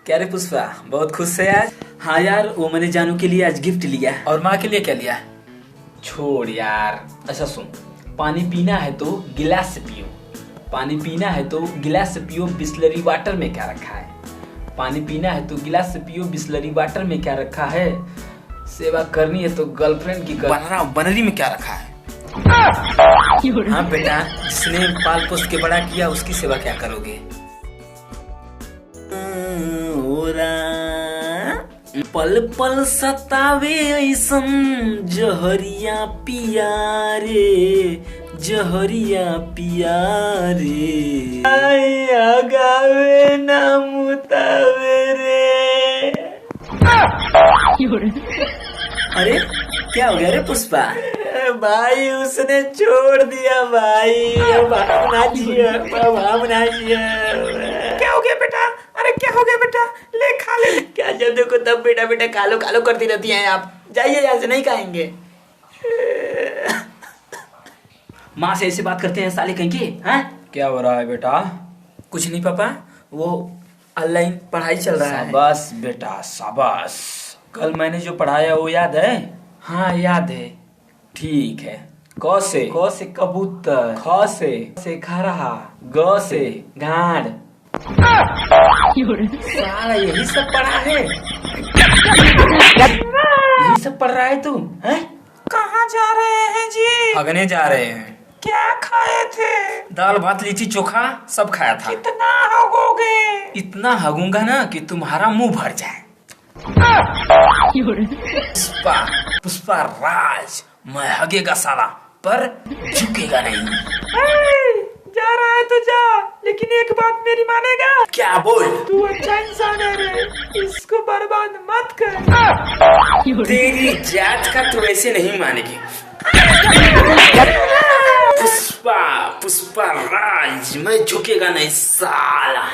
क्या रे पुष्पा, बहुत खुश है आज? हाँ यार, वो मैंने जानू के लिए आज गिफ्ट लिया। और माँ के लिए क्या लिया? छोड़ यार। अच्छा सुन, पानी पीना है तो गिलास से पियो, पानी पीना है तो गिलास से पियो, बिस्लरी वाटर में क्या रखा है? पानी पीना है तो गिलास से पियो, बिस्लरी वाटर में क्या रखा है? सेवा करनी है तो गर्लफ्रेंड की बनरी में क्या रखा है? हाँ बेटा, जिसने पाल पोस के बड़ा किया उसकी सेवा क्या करोगे? पल पल सतावे ऐसन जहरिया पिया रे, जहरिया पिया रे, आया गावे ना मुतावे रे। अरे क्या हो गया रे पुष्पा? भाई उसने छोड़ दिया भाई, भावना जिया, भावना जिया। क्या हो गया बेटा? अरे क्या हो गया बेटा? ले खा ले। क्या जब देखो तब बेटा बेटा कालो कालो करती रहती हैं आप। जाइए यहाँ से, नहीं खाएंगे। माँ से ऐसे बात करते हैं साले कहीं के? हैं? क्या हो रहा है बेटा? कुछ नहीं पापा, वो ऑनलाइन पढ़ाई चल रहा है। शाबाश बेटा शाबाश। कल मैंने जो पढ़ाया वो याद है? हाँ याद है। ठीक है। क से कबूतर, ख से खरहा, ग से गाड़। साला यही सब पढ़ा है? यही सब पढ़ रहा है तू? हैं? कहाँ जा रहे हैं जी? भागने जा रहे हैं। क्या खाए थे? दाल भात लिट्टी चोखा सब खाया था। कितना हगोगे? इतना हगूंगा ना कि तुम्हारा मुंह भर जाए। पुष्पा, पुष्पा राज, मैं हगेगा साला पर झुकेगा नहीं। जा रहा है तो जा, लेकिन एक बात मेरी मानेगा? क्या बोल? तू अच्छा इंसान है रे, इसको बर्बाद मत कर। तेरी जात का तो ऐसे नहीं मानेगी। पुष्पा, पुष्पा राज, मैं झुकेगा नहीं साला।